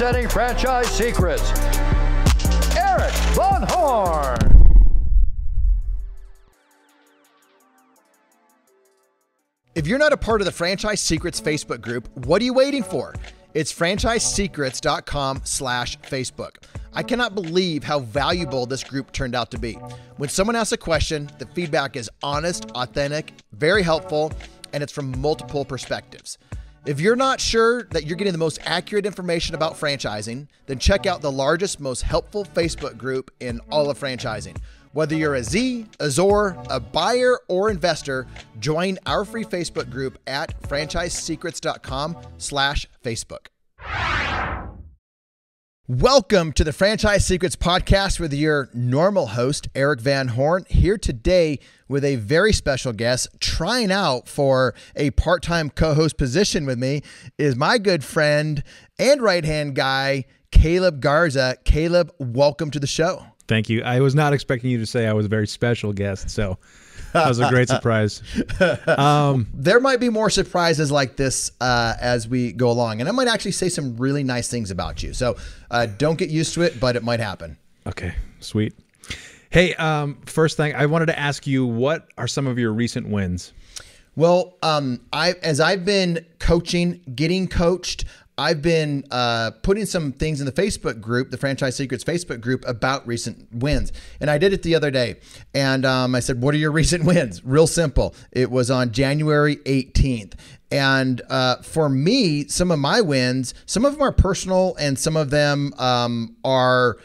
representing Franchise Secrets, Erik Von Horn. If you're not a part of the Franchise Secrets Facebook group, what are you waiting for? It's franchisesecrets.com/Facebook. I cannot believe how valuable this group turned out to be. When someone asks a question, the feedback is honest, authentic, very helpful, and it's from multiple perspectives. If you're not sure that you're getting the most accurate information about franchising, then check out the largest, most helpful Facebook group in all of franchising. Whether you're a Z, a ZOR, a buyer, or investor, join our free Facebook group at franchisesecrets.com/Facebook. Welcome to the Franchise Secrets podcast with your normal host, Erik Van Horn, here today with a very special guest. Trying out for a part-time co-host position with me is my good friend and right-hand guy, Caleb Garza. Caleb, welcome to the show. Thank you. I was not expecting you to say I was a very special guest, so that was a great surprise. There might be more surprises like this as we go along, and I might actually say some really nice things about you. So don't get used to it, but it might happen. Okay, sweet. Hey, first thing, I wanted to ask you, what are some of your recent wins? Well, as I've been coaching, getting coached, I've been putting some things in the Facebook group, the Franchise Secrets Facebook group, about recent wins. And I did it the other day. And I said, what are your recent wins? Real simple. It was on January 18th. And for me, some of my wins, some of them are personal and some of them are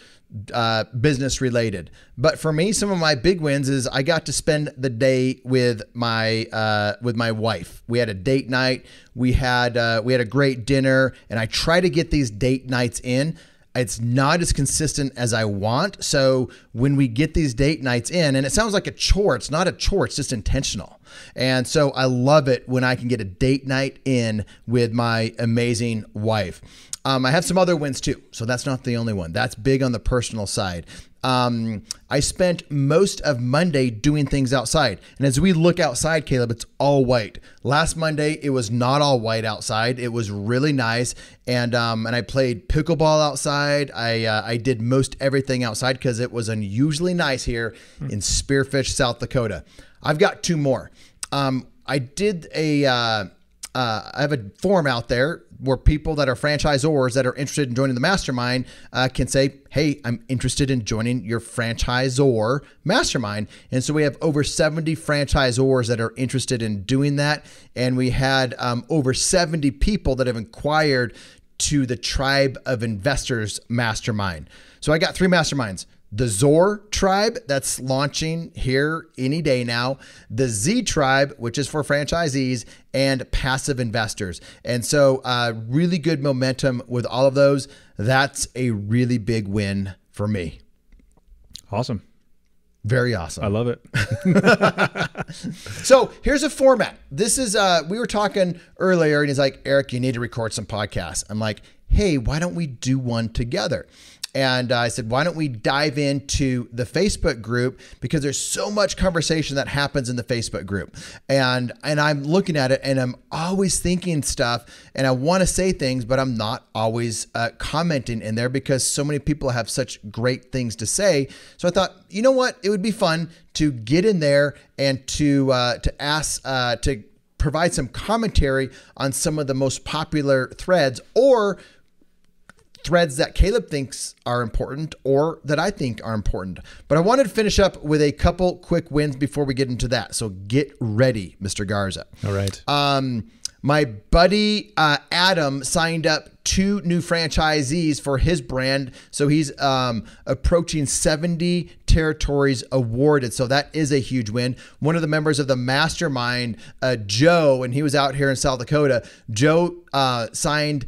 business related. But for me, some of my big wins is I got to spend the day with my wife. We had a date night. We had a great dinner, and I try to get these date nights in. It's not as consistent as I want. So when we get these date nights in, and it sounds like a chore, it's not a chore, it's just intentional. And so I love it when I can get a date night in with my amazing wife. I have some other wins too, so that's not the only one. That's big on the personal side. I spent most of Monday doing things outside. And as we look outside, Caleb, it's all white. Last Monday, it was not all white outside. It was really nice. And I played pickleball outside. I did most everything outside because it was unusually nice here in Spearfish, South Dakota. I've got two more. I have a forum out there where people that are franchisors that are interested in joining the mastermind can say, hey, I'm interested in joining your franchisor mastermind. And so we have over 70 franchisors that are interested in doing that. And we had over 70 people that have inquired to the Tribe of Investors mastermind. So I got three masterminds. The ZOR tribe, that's launching here any day now, the Z tribe, which is for franchisees, and passive investors. And so really good momentum with all of those. That's a really big win for me. Awesome. Very awesome. I love it. So here's a format. This is, we were talking earlier and he's like, Erik, you need to record some podcasts. I'm like, hey, why don't we do one together? And I said, why don't we dive into the Facebook group, because there's so much conversation that happens in the Facebook group. And I'm looking at it and I'm always thinking stuff and I want to say things, but I'm not always commenting in there because so many people have such great things to say. So I thought, you know what? It would be fun to get in there and to ask, to provide some commentary on some of the most popular threads or threads that Caleb thinks are important or that I think are important. But I wanted to finish up with a couple quick wins before we get into that. So get ready, Mr. Garza. All right. My buddy Adam signed up 2 new franchisees for his brand. So he's approaching 70 territories awarded. So that is a huge win. One of the members of the mastermind, Joe, and he was out here in South Dakota, Joe signed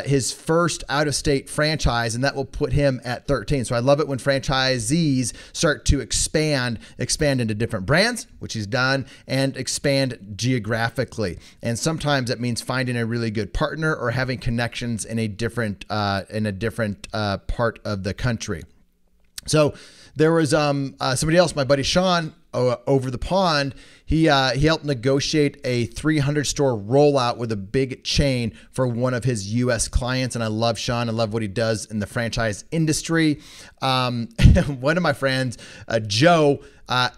his first out-of-state franchise, and that will put him at 13. So I love it when franchisees start to expand into different brands, which he's done, and expand geographically. And sometimes that means finding a really good partner or having connections in a different part of the country. So there was somebody else, my buddy Sean, over the pond, he helped negotiate a 300-store rollout with a big chain for one of his U.S. clients. And I love Sean. I love what he does in the franchise industry. One of my friends, Joe,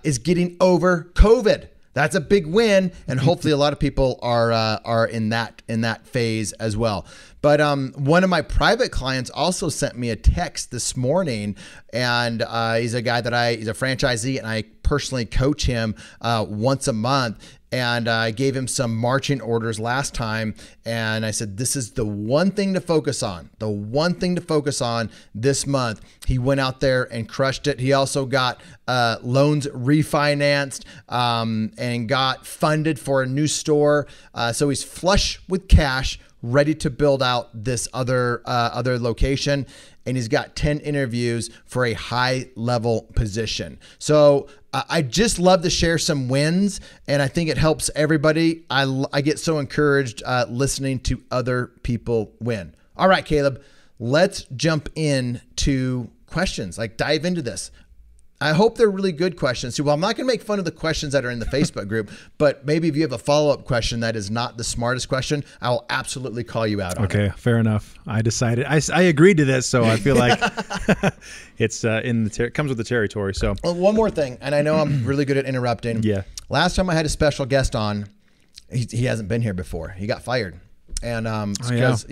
is getting over COVID. That's a big win, and hopefully a lot of people are in that phase as well. But one of my private clients also sent me a text this morning, and he's a guy he's a franchisee, and I personally coach him once a month. And I gave him some marching orders last time. And I said, this is the one thing to focus on, this month. He went out there and crushed it. He also got loans refinanced and got funded for a new store. So he's flush with cash, ready to build out this other location. And he's got 10 interviews for a high level position. So I just love to share some wins, and I think it helps everybody. I get so encouraged listening to other people win. All right, Caleb, let's jump into questions. Like, dive into this. I hope they're really good questions. So, well, I'm not going to make fun of the questions that are in the Facebook group, but maybe if you have a follow-up question that is not the smartest question, I will absolutely call you out on it. Okay, fair enough. I decided. I agreed to this, so I feel like it's it comes with the territory. So, well, one more thing, and I know I'm really good at interrupting. Yeah. Last time I had a special guest on, he hasn't been here before. He got fired. And it was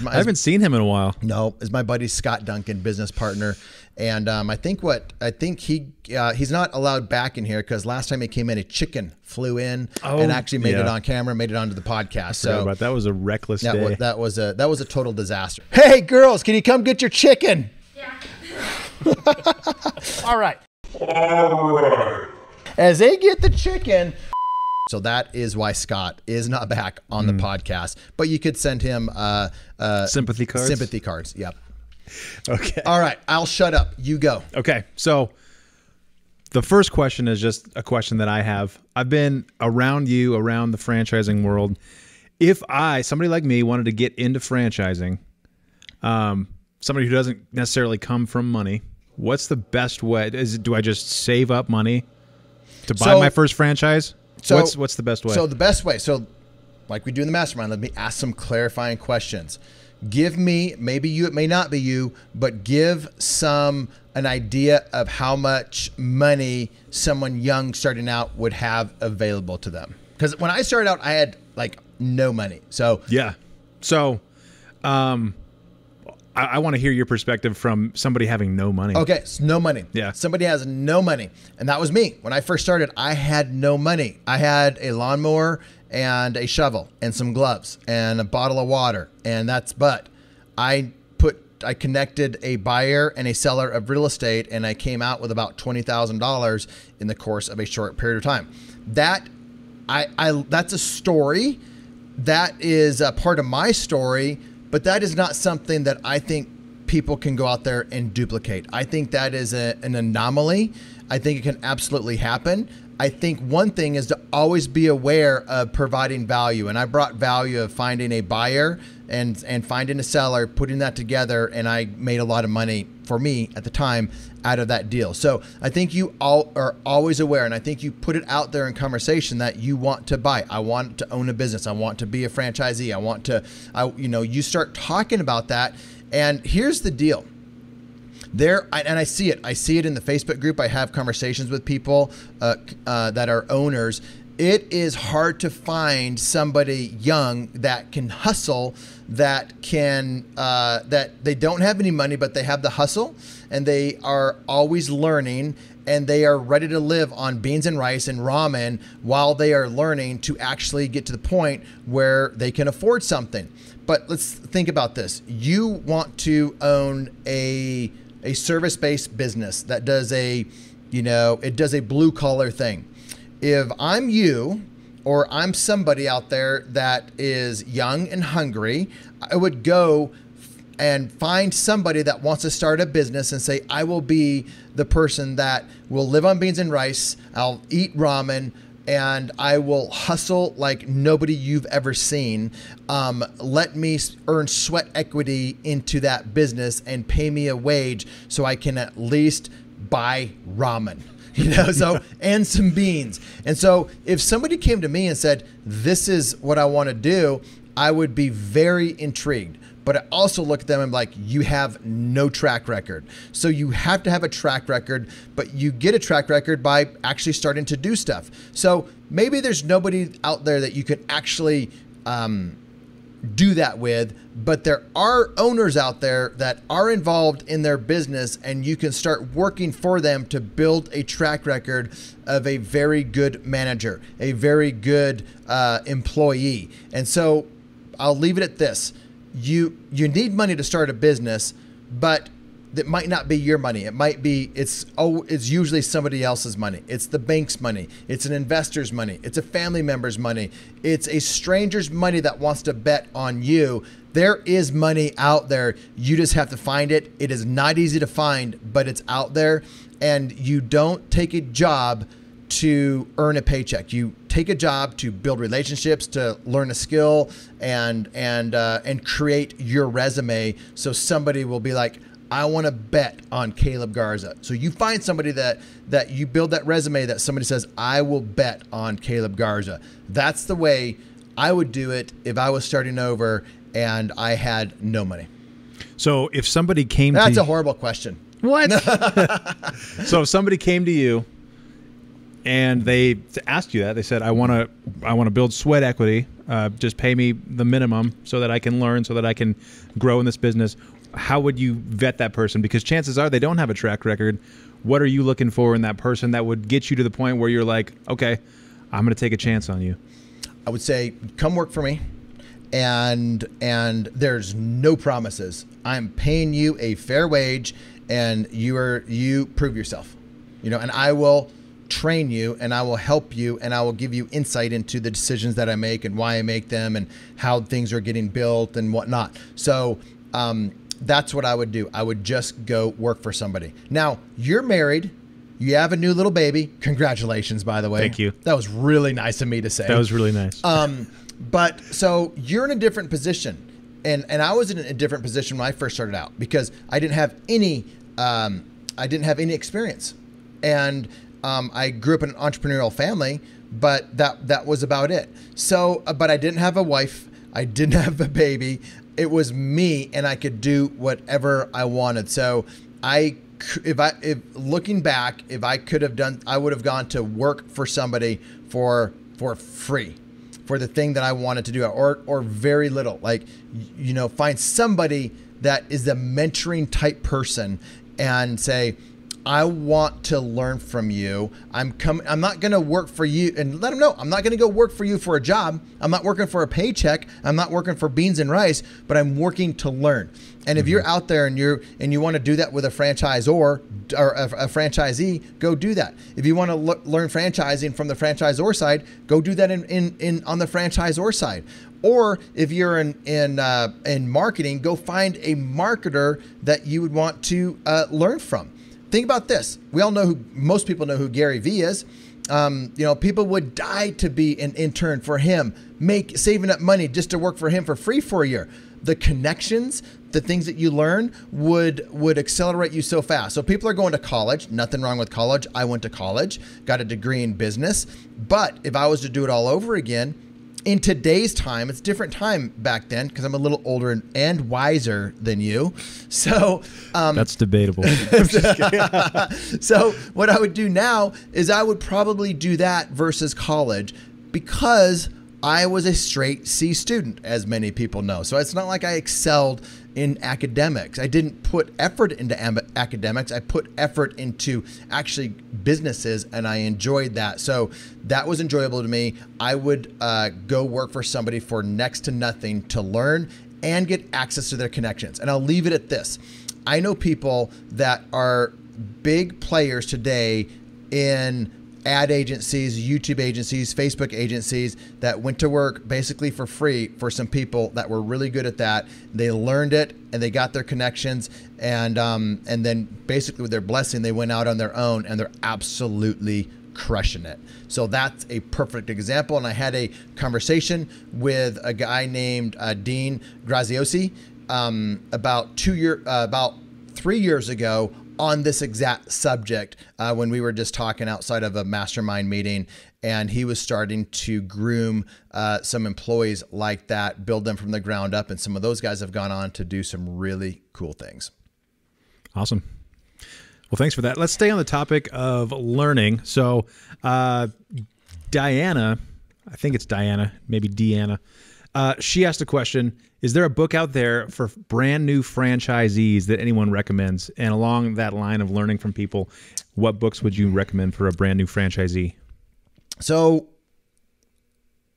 I haven't seen him in a while. No, it's my buddy Scott Duncan, business partner, and I think he's not allowed back in here because last time he came in, a chicken flew in and actually made it on camera, made it onto the podcast. So that was a reckless day. That was a total disaster. Hey girls, can you come get your chicken? Yeah. All right. As they get the chicken. So that is why Scott is not back on the podcast, but you could send him sympathy cards. Sympathy cards. Yep. Okay. All right. I'll shut up. You go. Okay. So the first question is just a question that I have. I've been around the franchising world. If somebody like me wanted to get into franchising, somebody who doesn't necessarily come from money, what's the best way? Do I just save up money to buy my first franchise? So what's the best way? So the best way, like we do in the mastermind, let me ask some clarifying questions. Give me, it may not be you, but give an idea of how much money someone young starting out would have available to them. Because when I started out, I had like no money. So yeah. So I want to hear your perspective from somebody having no money. Okay, so no money. Yeah. Somebody has no money. And that was me. When I first started, I had no money. I had a lawnmower and a shovel and some gloves and a bottle of water. But I connected a buyer and a seller of real estate, and I came out with about $20,000 in the course of a short period of time. That's a story. That is a part of my story. But that is not something that I think people can go out there and duplicate. I think that is an anomaly. I think it can absolutely happen. I think one thing is to always be aware of providing value. And I brought value of finding a buyer and finding a seller, putting that together. And I made a lot of money for me at the time out of that deal. So I think you all are always aware. And I think you put it out there in conversation that you want to buy. I want to own a business. I want to be a franchisee. You start talking about that. And here's the deal. I see it. I see it in the Facebook group. I have conversations with people that are owners. It is hard to find somebody young that can hustle, that they don't have any money, but they have the hustle, and they are always learning, and they are ready to live on beans and rice and ramen while they are learning to actually get to the point where they can afford something. But let's think about this. You want to own a service-based business that does a blue collar thing. If I'm you, or I'm somebody out there that is young and hungry, I would go and find somebody that wants to start a business and say, I will be the person that will live on beans and rice. I'll eat ramen, and I will hustle like nobody you've ever seen. Let me earn sweat equity into that business and pay me a wage so I can at least buy ramen. So, and some beans. And so if somebody came to me and said, this is what I want to do, I would be very intrigued. But I also look at them and I'm like, you have no track record. So you have to have a track record, but you get a track record by actually starting to do stuff. So maybe there's nobody out there that you could actually do that with, but there are owners out there that are involved in their business, and you can start working for them to build a track record of a very good manager, a very good employee. And so I'll leave it at this. You need money to start a business, but that might not be your money. It might be, it's usually somebody else's money. It's the bank's money. It's an investor's money. It's a family member's money. It's a stranger's money that wants to bet on you. There is money out there. You just have to find it. It is not easy to find, but it's out there. And you don't take a job to earn a paycheck. You take a job to build relationships, to learn a skill, and create your resume. So somebody will be like, I want to bet on Caleb Garza. So you find somebody that you build that resume that somebody says, I will bet on Caleb Garza. That's the way I would do it if I was starting over and I had no money. So if somebody came That's a horrible question. What? So if somebody came to you and they asked you that, they said, I want to build sweat equity. Just pay me the minimum so that I can learn, so that I can grow in this business. How would you vet that person? Because chances are they don't have a track record. What are you looking for in that person that would get you to the point where you're like, okay, I'm going to take a chance on you? I would say, come work for me. And there's no promises. I'm paying you a fair wage, and you prove yourself, and I will train you, and I will help you, and I will give you insight into the decisions that I make and why I make them and how things are getting built and whatnot. So that's what I would do. I would just go work for somebody. Now, you're married. You have a new little baby. Congratulations, by the way. Thank you. That was really nice of me to say. That was really nice. But so you're in a different position. And I was in a different position when I first started out because I didn't have any experience. And I grew up in an entrepreneurial family, but that was about it. So, but I didn't have a wife. I didn't have a baby. It was me, and I could do whatever I wanted. So if looking back, if I could have done, I would have gone to work for somebody for free, for the thing that I wanted to do, or very little. Like, find somebody that is a mentoring type person and say, I want to learn from you. I'm not going to work for you, and let them know I'm not going to go work for you for a job. I'm not working for a paycheck. I'm not working for beans and rice, but I'm working to learn. And if you're out there and you want to do that with a franchisor or a franchisee, go do that. If you want to learn franchising from the franchisor side, go do that on the franchisor side. Or if you're in marketing, go find a marketer that you would want to learn from. Think about this. We all know most people know who Gary Vee is. People would die to be an intern for him, saving up money just to work for him for free for a year. The connections, the things that you learn would accelerate you so fast. So people are going to college. Nothing wrong with college. I went to college, got a degree in business. But if I was to do it all over again, in today's time, it's a different time back then because I'm a little older and wiser than you. So that's debatable. I'm just kidding. So what I would do now is I would probably do that versus college because I was a straight C student, as many people know. So it's not like I excelled in academics. I didn't put effort into academics. I put effort into actually businesses, and I enjoyed that. So that was enjoyable to me. I would go work for somebody for next to nothing to learn and get access to their connections. And I'll leave it at this. I know people that are big players today in ad agencies, YouTube agencies, Facebook agencies that went to work basically for free for some people that were really good at that. They learned it and they got their connections, and then basically with their blessing, they went out on their own and they're absolutely crushing it. So that's a perfect example. And I had a conversation with a guy named Dean Graziosi about 3 years ago on this exact subject when we were just talking outside of a mastermind meeting, and he was starting to groom some employees like that, build them from the ground up. And some of those guys have gone on to do some really cool things. Awesome. Well, thanks for that. Let's stay on the topic of learning. So Diana, I think it's Diana, maybe Deanna. She asked a question: is there a book out there for brand new franchisees that anyone recommends? And along that line of learning from people, what books would you recommend for a brand new franchisee? So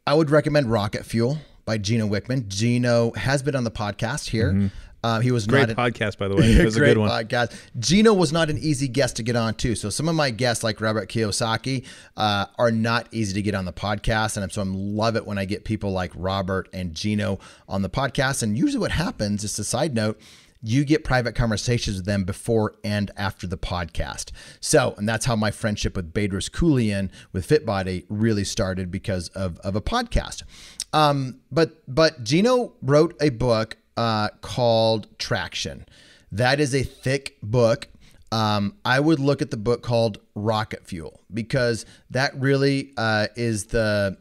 I would recommend Rocket Fuel by Gino Wickman. Gino has been on the podcast here. Mm-hmm. He was great not podcast, by the way. It was a good one. Podcast. Gino was not an easy guest to get on too. So some of my guests, like Robert Kiyosaki, are not easy to get on the podcast, and so I love it when I get people like Robert and Gino on the podcast. And usually, what happens, just a side note, you get private conversations with them before and after the podcast. So, and that's how my friendship with Badris Koulian with FitBody really started, because of a podcast. But Gino wrote a book called Traction. That is a thick book. I would look at the book called Rocket Fuel, because that really is the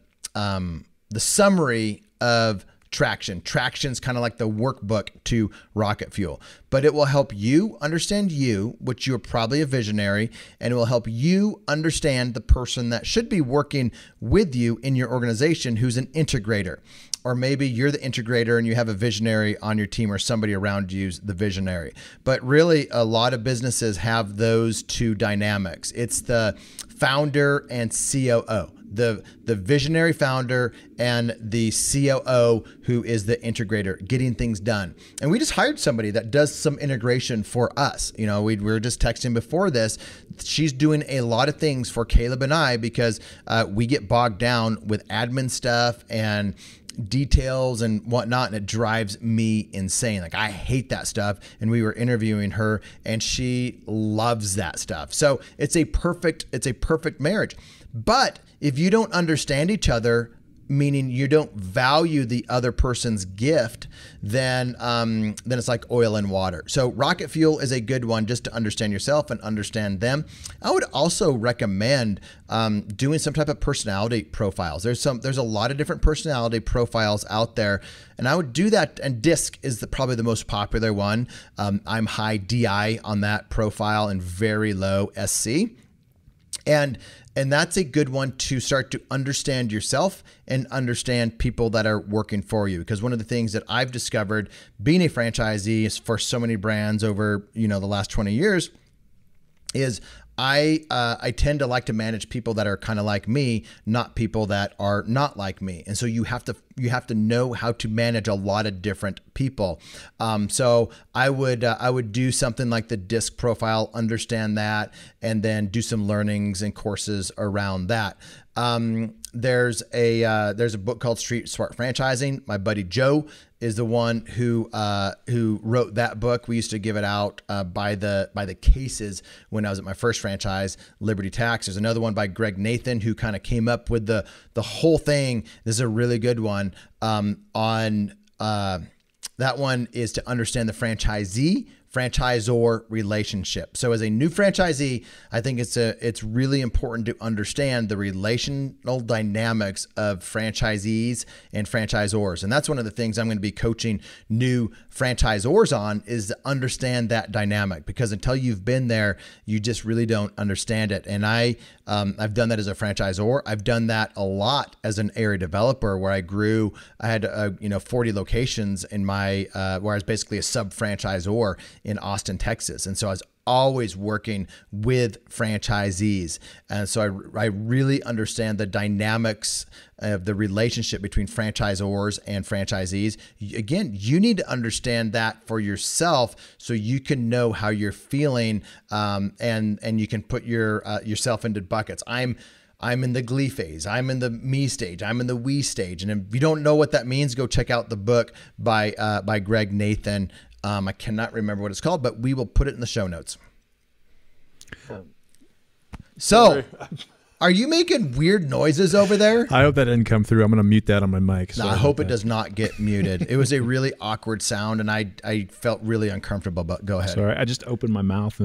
summary of Traction. Traction's kind of like the workbook to Rocket Fuel, but it will help you understand you, which you're probably a visionary, and it will help you understand the person that should be working with you in your organization, who's an integrator. Or maybe you're the integrator and you have a visionary on your team, or somebody around you's the visionary. But really, a lot of businesses have those two dynamics. It's the founder and COO, the visionary founder and the COO, who is the integrator, getting things done. And we just hired somebody that does some integration for us. You know, we were just texting before this. She's doing a lot of things for Caleb and I, because we get bogged down with admin stuff and details and whatnot, and it drives me insane. Like, I hate that stuff. And we were interviewing her, and she loves that stuff. So it's a perfect marriage. But if you don't understand each other, meaning you don't value the other person's gift, then it's like oil and water. So Rocket Fuel is a good one just to understand yourself and understand them. I would also recommend doing some type of personality profiles. There's a lot of different personality profiles out there, and I would do that. And DISC is probably the most popular one. I'm high DI on that profile and very low SC. And that's a good one to start to understand yourself and understand people that are working for you. Because one of the things that I've discovered being a franchisee for so many brands over, the last 20 years is I tend to like to manage people that are kind of like me, not people that are not like me. And so you have to know how to manage a lot of different people. So I would do something like the DISC profile, understand that, and then do some learnings and courses around that. There's a book called Street Smart Franchising. My buddy Joe is the one who wrote that book. We used to give it out by the cases when I was at my first franchise, Liberty Tax. There's another one by Greg Nathan, who kind of came up with the whole thing. This is a really good one. That one is to understand the franchisor relationship. So as a new franchisee, I think it's really important to understand the relational dynamics of franchisees and franchisors. And that's one of the things I'm going to be coaching new franchisors on, is to understand that dynamic, because until you've been there, you just really don't understand it. And I've done that as a franchisor. I've done that a lot as an area developer, where I had 40 locations in my where I was basically a sub franchisor in Austin, Texas. And so I was always working with franchisees. And so I really understand the dynamics of the relationship between franchisors and franchisees. Again, you need to understand that for yourself, so you can know how you're feeling, and you can put yourself into buckets. I'm in the glee phase. I'm in the me stage. I'm in the we stage. And if you don't know what that means, go check out the book by Greg Nathan. I cannot remember what it's called, but we will put it in the show notes. So Are you making weird noises over there? I hope that didn't come through. I'm going to mute that on my mic. No, I hope it does not get muted. It was a really awkward sound, and I felt really uncomfortable, but go ahead. Sorry, I just opened my mouth.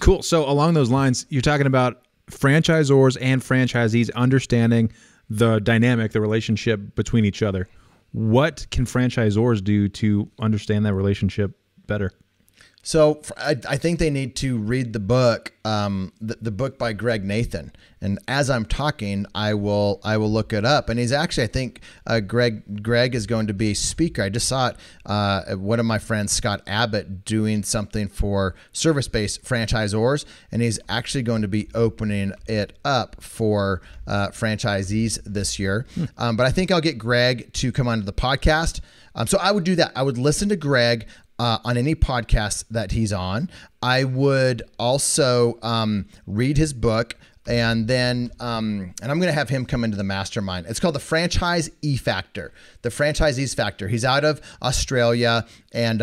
Cool. So along those lines, you're talking about franchisors and franchisees understanding the dynamic, the relationship between each other. What can franchisors do to understand that relationship better? So I think they need to read the book, the book by Greg Nathan. And as I'm talking, I will look it up. And he's actually, I think Greg is going to be a speaker. I just saw it. One of my friends, Scott Abbott, doing something for service-based franchisors, and he's actually going to be opening it up for franchisees this year. But I think I'll get Greg to come onto the podcast. So I would do that. I would listen to Greg on any podcast that he's on. I would also read his book, and then and I'm going to have him come into the mastermind. It's called the Franchise E-Factor, the Franchisees Factor. He's out of Australia and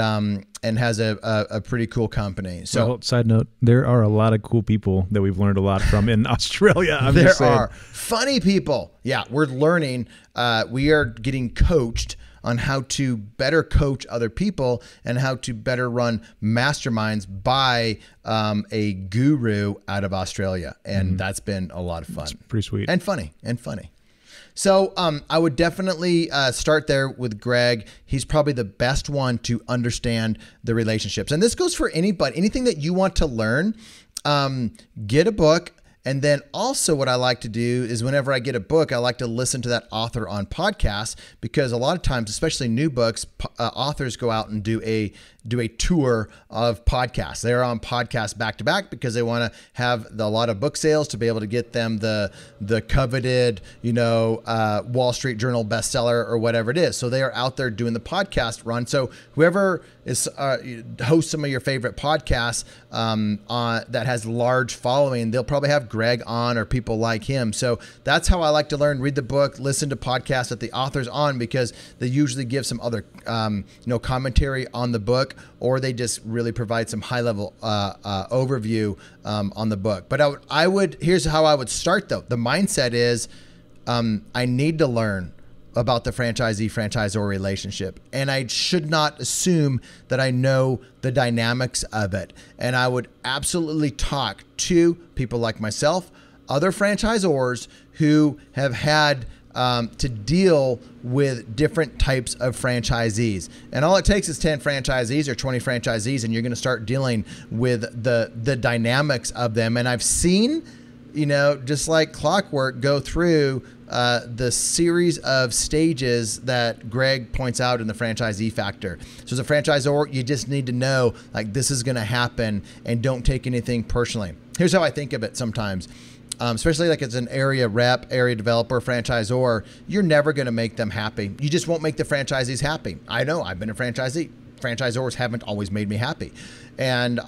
has a pretty cool company. So, well, side note, there are a lot of cool people that we've learned a lot from in Australia. There are funny people. Yeah, we're learning. We are getting coached on how to better coach other people and how to better run masterminds by a guru out of Australia. And that's been a lot of fun. That's pretty sweet. And funny. So I would definitely start there with Greg. He's probably the best one to understand the relationships. And this goes for anybody, anything that you want to learn, get a book. And then also what I like to do is whenever I get a book, I like to listen to that author on podcasts, because a lot of times, especially new books, authors go out and do a tour of podcasts. They're on podcasts back to back because they want to have a lot of book sales to be able to get them the coveted, Wall Street Journal bestseller or whatever it is. So they are out there doing the podcast run. So whoever is hosts some of your favorite podcasts that has large following, they'll probably have Greg on or people like him. So that's how I like to learn. Read the book, listen to podcasts that the author's on, because they usually give some other commentary on the book, or they just really provide some high level overview on the book. But here's how I would start though. The mindset is I need to learn about the franchisee-franchisor relationship. And I should not assume that I know the dynamics of it. And I would absolutely talk to people like myself, other franchisors who have had to deal with different types of franchisees. And all it takes is 10 franchisees or 20 franchisees, and you're going to start dealing with the dynamics of them. And I've seen, just like clockwork, go through the series of stages that Greg points out in the franchisee factor. So as a franchisor, you just need to know, like, this is going to happen, and don't take anything personally. Here's how I think of it sometimes. Especially like as an area rep, area developer, franchisor, you're never going to make them happy. You just won't make the franchisees happy. I know, I've been a franchisee. Franchisors haven't always made me happy. And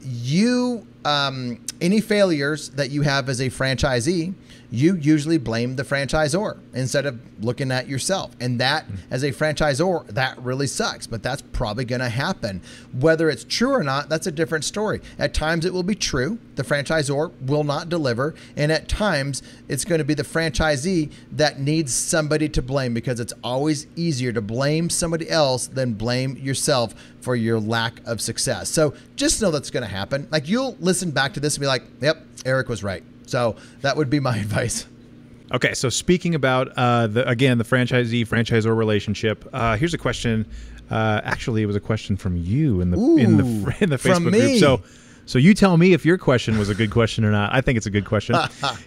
you, any failures that you have as a franchisee, you usually blame the franchisor instead of looking at yourself. And that, as a franchisor, that really sucks, but that's probably going to happen. Whether it's true or not, that's a different story. At times it will be true. The franchisor will not deliver. And at times it's going to be the franchisee that needs somebody to blame, because it's always easier to blame somebody else than blame yourself for your lack of success. So just know that's going to happen. Like, you'll listen back to this and be like, yep, Erik was right. So that would be my advice. Okay, so speaking about the franchisee-franchisor relationship, here's a question. Actually, it was a question from you in the Facebook group. So you tell me if your question was a good question or not. I think it's a good question.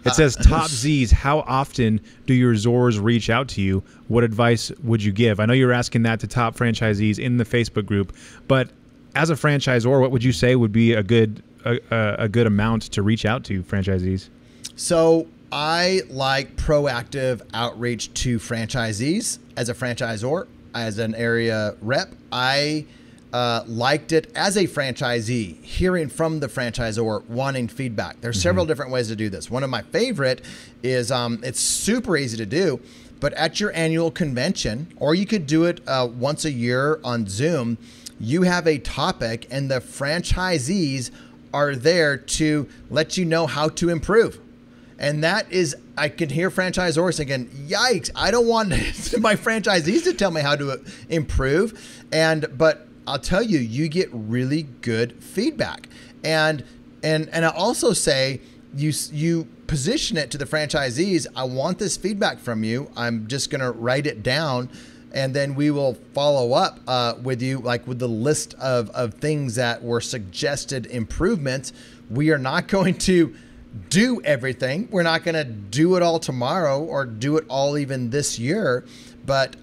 It says, Top Z's, how often do your Zors reach out to you? What advice would you give? I know you're asking that to top franchisees in the Facebook group, but as a franchisor, what would you say would be a good amount to reach out to franchisees? So I like proactive outreach to franchisees. As a franchisor, as an area rep, I liked it as a franchisee, hearing from the franchisor, wanting feedback. There's several different ways to do this. One of my favorite is it's super easy to do, but at your annual convention, or you could do it once a year on Zoom, you have a topic and the franchisees are there to let you know how to improve. And that is, I can hear franchisors thinking, yikes, I don't want my franchisees to tell me how to improve. But I'll tell you, you get really good feedback. And I also say, you position it to the franchisees. I want this feedback from you. I'm just going to write it down, and then we will follow up with you, like with the list of things that were suggested improvements. We are not going to do everything. We're not going to do it all tomorrow or do it all even this year. But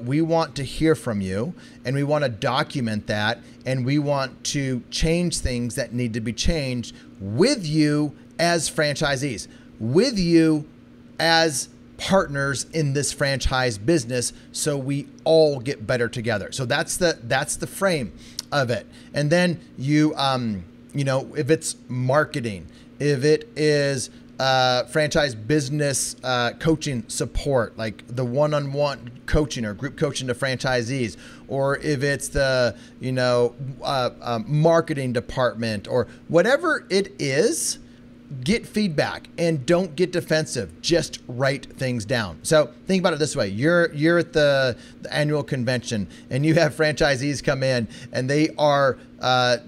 we want to hear from you, and we want to document that, and we want to change things that need to be changed with you as franchisees, with you as partners in this franchise business, so we all get better together. So that's the frame of it. And then you know, if it's marketing, if it is franchise business coaching support, like the one-on-one coaching or group coaching to franchisees, or if it's the marketing department or whatever it is, get feedback and don't get defensive. Just write things down. So think about it this way. You're at the annual convention and you have franchisees come in and they are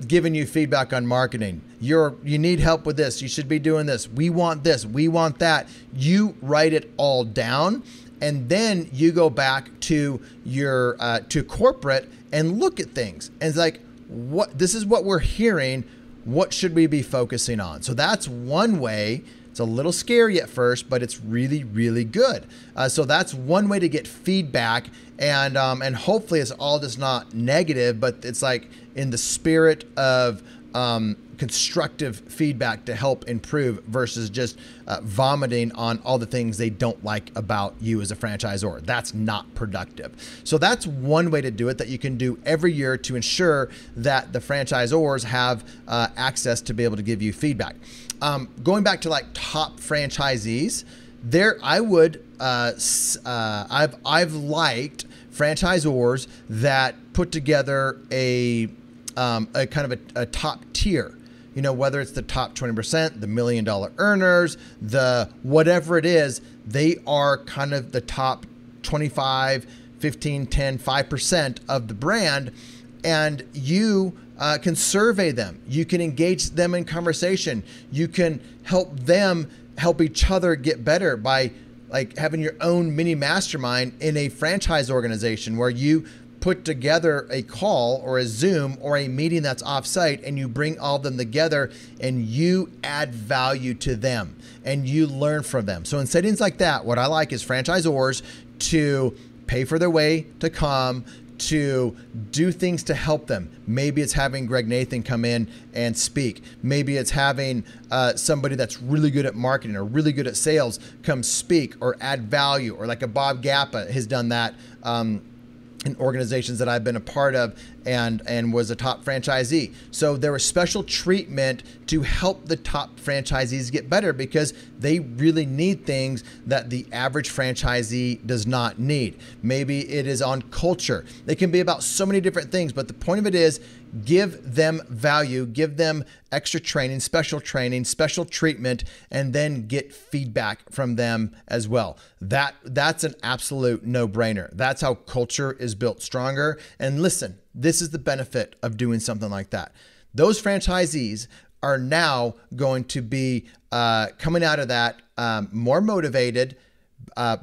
giving you feedback on marketing. You need help with this. You should be doing this. We want this. We want that. You write it all down, and then you go back to your to corporate and look at things. And it's like, this is what we're hearing. What should we be focusing on? So that's one way. It's a little scary at first, but it's really, really good. So that's one way to get feedback, and hopefully it's all just not negative, but it's like in the spirit of constructive feedback to help improve versus just vomiting on all the things they don't like about you as a franchisor. That's not productive. So that's one way to do it that you can do every year to ensure that the franchisors have access to be able to give you feedback. Going back to like top franchisees, I would I've liked franchisors that put together a kind of a top tier. Whether it's the top 20%, the $1 million earners, the whatever it is, they are kind of the top 25, 15, 10, 5% of the brand. And you can survey them. You can engage them in conversation. You can help them help each other get better by like having your own mini mastermind in a franchise organization where you put together a call or a Zoom or a meeting that's offsite, and you bring all of them together and you add value to them and you learn from them. So in settings like that, what I like is franchisors to pay for their way to come, to do things to help them. Maybe it's having Greg Nathan come in and speak. Maybe it's having somebody that's really good at marketing or really good at sales come speak or add value, or like a Bob Gappa has done that in organizations that I've been a part of and was a top franchisee. So there was special treatment to help the top franchisees get better because they really need things that the average franchisee does not need. Maybe it is on culture. It can be about so many different things, but the point of it is give them value, give them extra training, special treatment, and then get feedback from them as well. That's an absolute no-brainer. That's how culture is built stronger. And listen, this is the benefit of doing something like that. Those franchisees are now going to be coming out of that more motivated,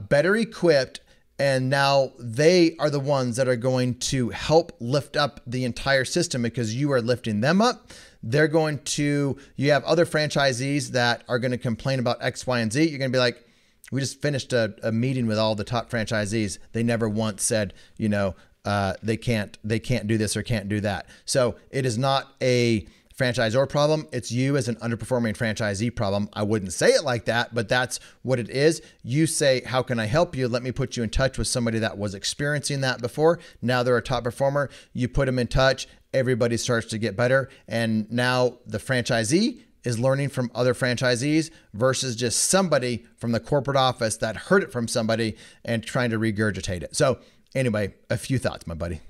better equipped, and now they are the ones that are going to help lift up the entire system because you are lifting them up. You have other franchisees that are going to complain about X, Y, and Z. You're going to be like, we just finished a meeting with all the top franchisees. They never once said, they can't do this or can't do that. So it is not a franchisor problem. It's you as an underperforming franchisee problem. I wouldn't say it like that, but that's what it is. You say, how can I help you? Let me put you in touch with somebody that was experiencing that before. Now they're a top performer. You put them in touch. Everybody starts to get better. And now the franchisee is learning from other franchisees versus just somebody from the corporate office that heard it from somebody and trying to regurgitate it. So anyway, a few thoughts, my buddy.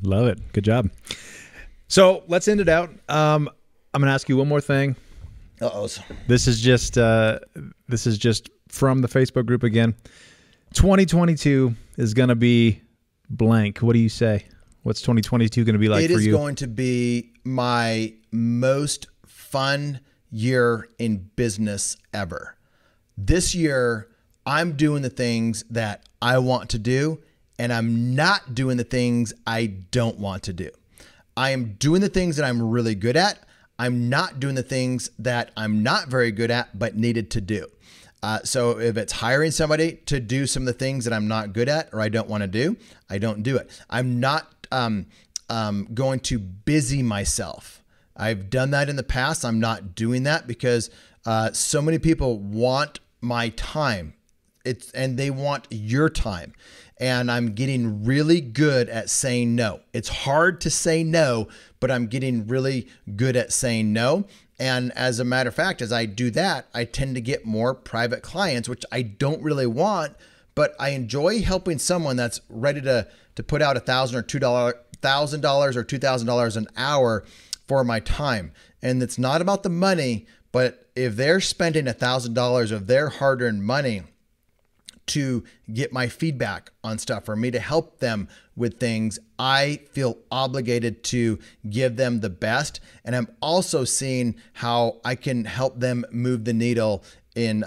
Love it. Good job. So let's end it out. I'm going to ask you one more thing. Uh-oh. This is just from the Facebook group again. 2022 is going to be blank. What do you say? What's 2022 going to be like for you? It is going to be my most fun year in business ever. This year, I'm doing the things that I want to do, and I'm not doing the things I don't want to do. I am doing the things that I'm really good at. I'm not doing the things that I'm not very good at, but needed to do. So if it's hiring somebody to do some of the things that I'm not good at or I don't want to do, I don't do it. I'm not going to busy myself. I've done that in the past. I'm not doing that because so many people want my time. And they want your time. And I'm getting really good at saying no. It's hard to say no, but I'm getting really good at saying no. And as a matter of fact, as I do that, I tend to get more private clients, which I don't really want, but I enjoy helping someone that's ready to put out $1,000 or $2,000 or $2,000 an hour for my time. And it's not about the money, but if they're spending $1,000 of their hard-earned money to get my feedback on stuff or me to help them with things, I feel obligated to give them the best. And I'm also seeing how I can help them move the needle in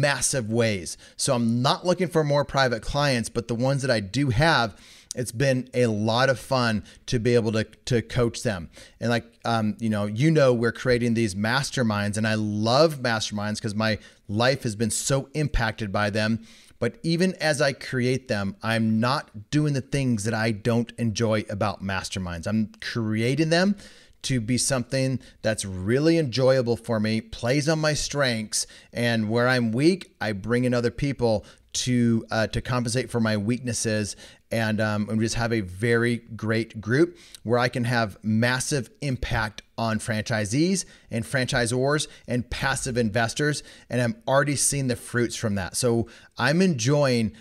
massive ways. So I'm not looking for more private clients, but the ones that I do have, it's been a lot of fun to be able to coach them. And like, we're creating these masterminds, and I love masterminds because my life has been so impacted by them. But even as I create them, I'm not doing the things that I don't enjoy about masterminds. I'm creating them to be something that's really enjoyable for me, plays on my strengths, and where I'm weak, I bring in other people to compensate for my weaknesses, and just have a very great group where I can have massive impact on franchisees and franchisors and passive investors, and I'm already seeing the fruits from that. So I'm enjoying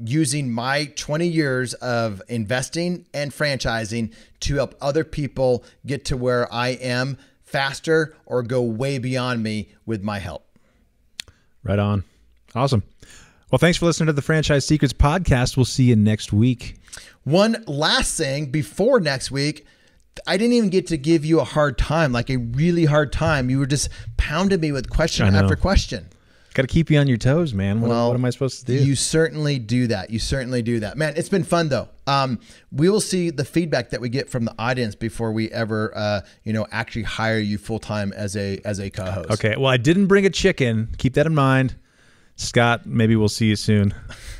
using my 20 years of investing and franchising to help other people get to where I am faster or go way beyond me with my help. Right on. Awesome. Well, thanks for listening to the Franchise Secrets podcast. We'll see you next week. One last thing before next week, I didn't even get to give you a hard time, like a really hard time. You were just pounding me with question after question. Got to keep you on your toes, man. What am I supposed to do? You certainly do that. You certainly do that. Man, it's been fun, though. We will see the feedback that we get from the audience before we ever, actually hire you full-time as a co-host. Okay. Well, I didn't bring a chicken. Keep that in mind. Scott, maybe we'll see you soon.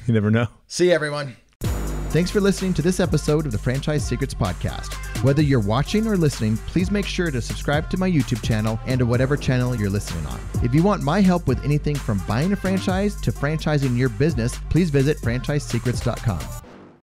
You never know. See you, everyone. Thanks for listening to this episode of the Franchise Secrets Podcast. Whether you're watching or listening, please make sure to subscribe to my YouTube channel and to whatever channel you're listening on. If you want my help with anything from buying a franchise to franchising your business, please visit franchisesecrets.com.